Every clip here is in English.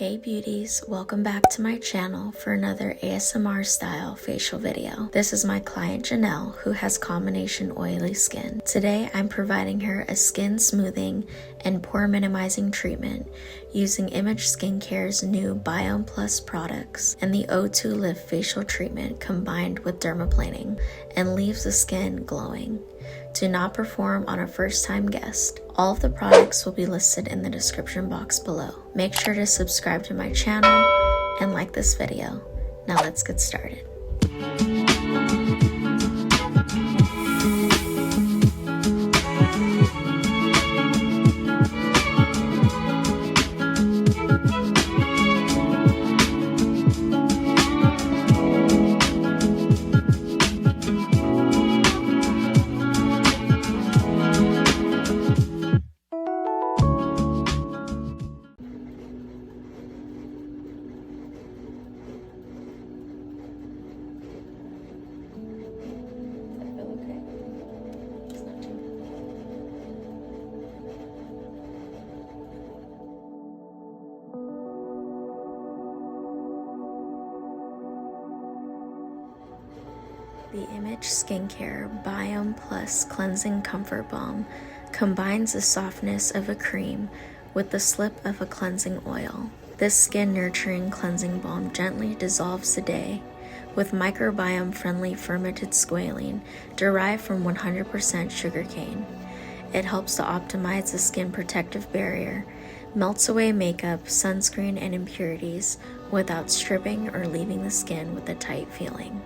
Hey beauties, welcome back to my channel for another ASMR style facial video. This is my client Janelle, who has combination oily skin. Today I'm providing her a skin smoothing and pore minimizing treatment using Image Skincare's new Biome Plus products and the O2 Lift facial treatment combined with dermaplaning, and leaves the skin glowing. Do not perform on a first-time guest. All of the products will be listed in the description box below. Make sure to subscribe to my channel and like this video. Now let's get started. The Image Skincare Biome Plus Cleansing Comfort Balm combines the softness of a cream with the slip of a cleansing oil. This skin-nurturing cleansing balm gently dissolves the day with microbiome-friendly fermented squalene derived from 100% sugarcane. It helps to optimize the skin protective barrier, melts away makeup, sunscreen, and impurities without stripping or leaving the skin with a tight feeling.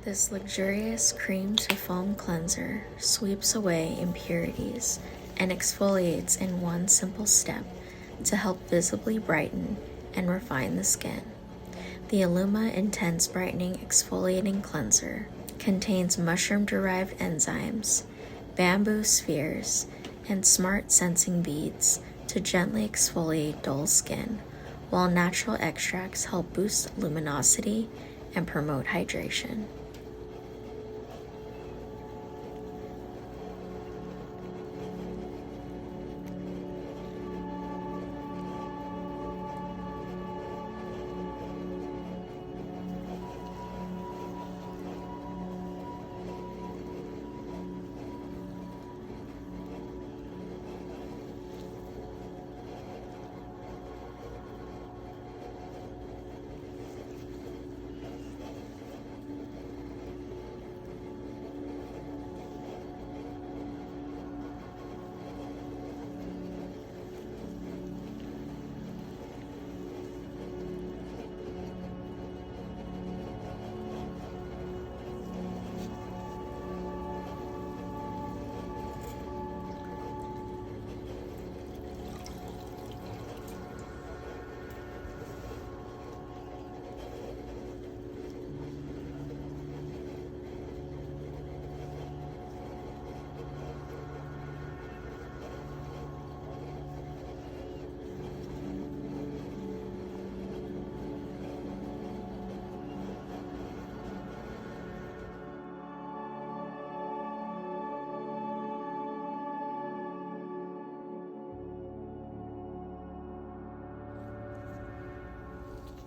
This luxurious cream to foam cleanser sweeps away impurities and exfoliates in one simple step to help visibly brighten and refine the skin. The Iluma Intense Brightening Exfoliating Cleanser contains mushroom-derived enzymes, bamboo spheres, and smart sensing beads to gently exfoliate dull skin, while natural extracts help boost luminosity and promote hydration.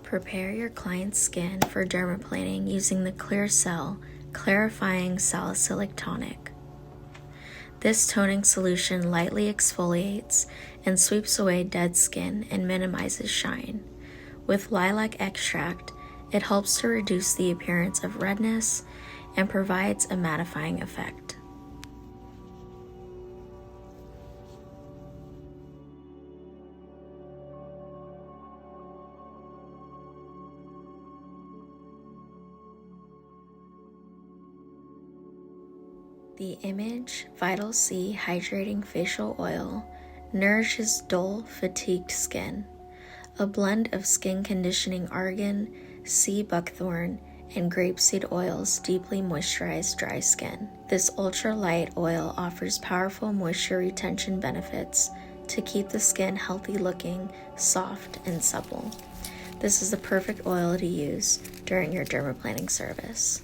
Prepare your client's skin for dermaplaning using the Clear Cell Clarifying Salicylic Tonic. This toning solution lightly exfoliates and sweeps away dead skin and minimizes shine. With lilac extract, it helps to reduce the appearance of redness and provides a mattifying effect. The Image Vital C Hydrating Facial Oil nourishes dull, fatigued skin. A blend of skin conditioning argan, sea buckthorn, and grapeseed oils deeply moisturize dry skin. This ultra-light oil offers powerful moisture retention benefits to keep the skin healthy looking, soft, and supple. This is the perfect oil to use during your dermaplaning service.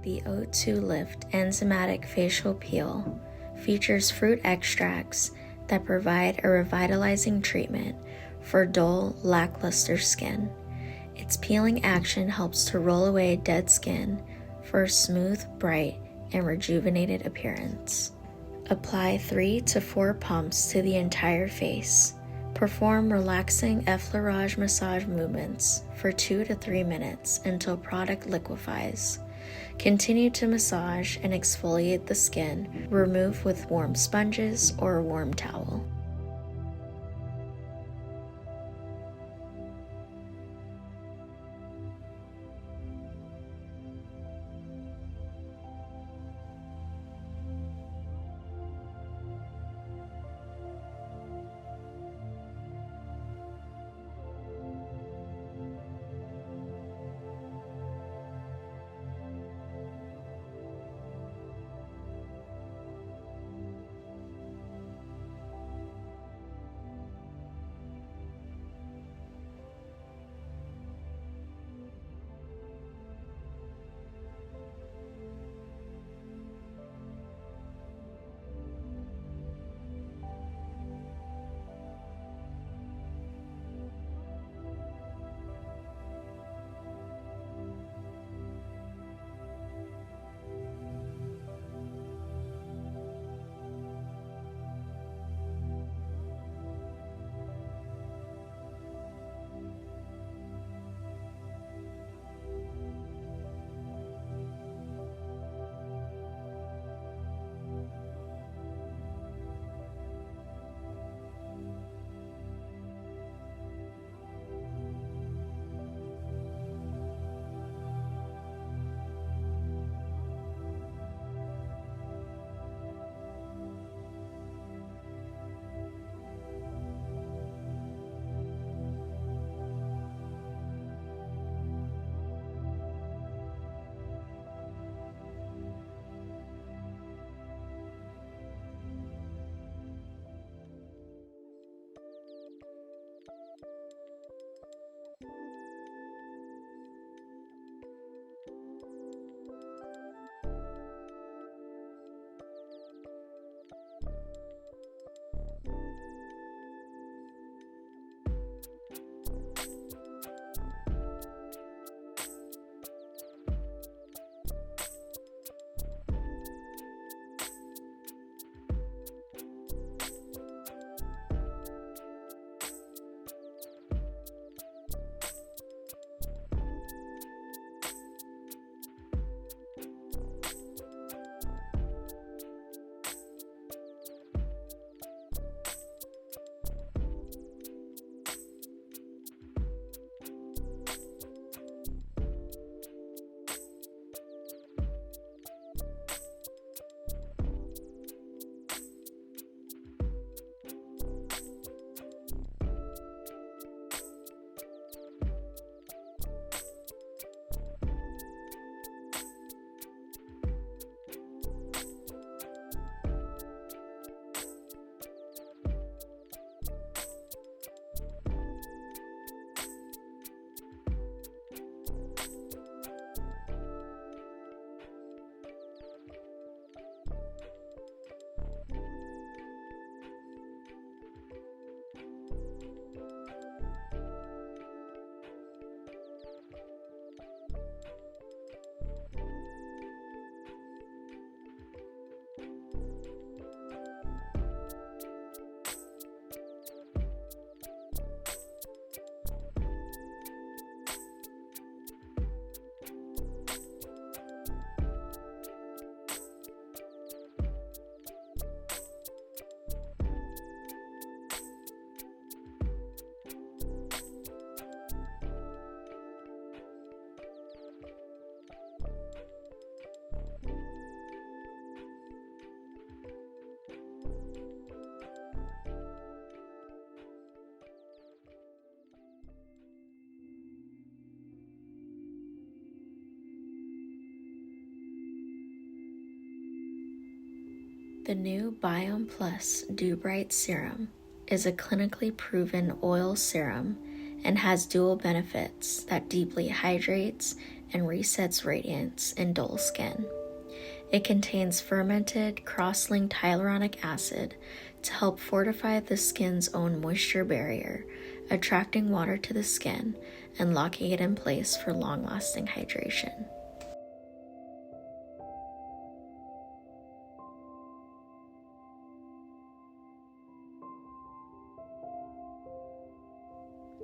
The O2 Lift Enzymatic Facial Peel features fruit extracts that provide a revitalizing treatment for dull, lackluster skin. Its peeling action helps to roll away dead skin for a smooth, bright, and rejuvenated appearance. Apply 3 to 4 pumps to the entire face. Perform relaxing effleurage massage movements for 2 to 3 minutes until product liquefies. Continue to massage and exfoliate the skin. Remove with warm sponges or a warm towel. The new Biome Plus Dew Bright Serum is a clinically proven oil serum and has dual benefits that deeply hydrates and resets radiance in dull skin. It contains fermented cross-linked hyaluronic acid to help fortify the skin's own moisture barrier, attracting water to the skin and locking it in place for long-lasting hydration.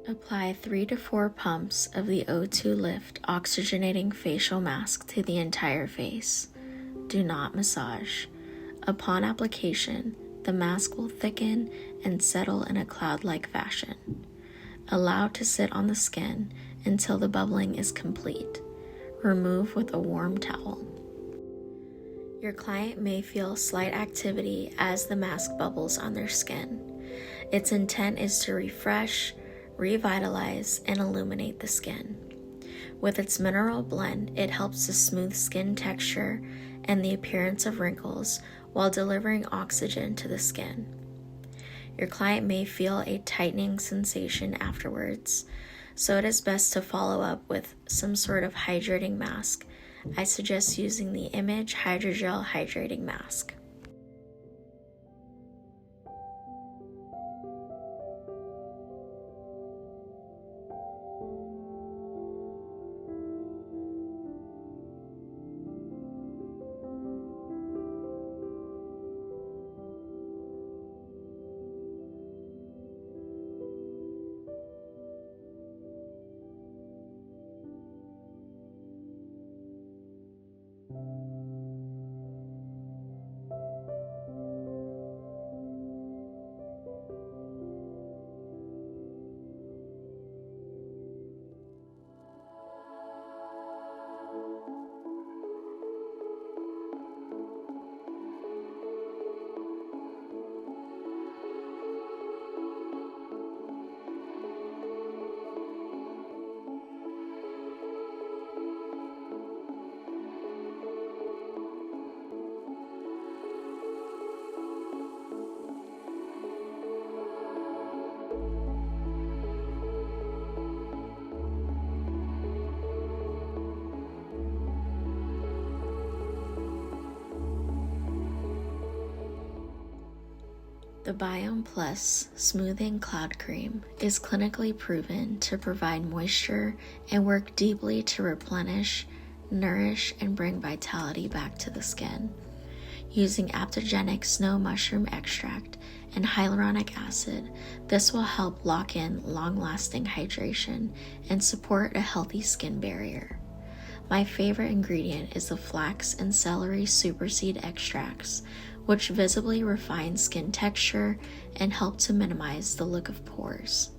Apply 3 to 4 pumps of the O2 Lift Oxygenating Facial Mask to the entire face. Do not massage. Upon application, the mask will thicken and settle in a cloud-like fashion. Allow to sit on the skin until the bubbling is complete. Remove with a warm towel. Your client may feel slight activity as the mask bubbles on their skin. Its intent is to refresh, revitalize, and illuminate the skin. With its mineral blend, it helps to smooth skin texture and the appearance of wrinkles while delivering oxygen to the skin. Your client may feel a tightening sensation afterwards, so it is best to follow up with some sort of hydrating mask. I suggest using the Image Hydrogel Hydrating Mask. The Biome Plus Smoothing Cloud Cream is clinically proven to provide moisture and work deeply to replenish, nourish, and bring vitality back to the skin. Using adaptogenic snow mushroom extract and hyaluronic acid, this will help lock in long-lasting hydration and support a healthy skin barrier. My favorite ingredient is the flax and celery superseed extracts, which visibly refine skin texture and help to minimize the look of pores.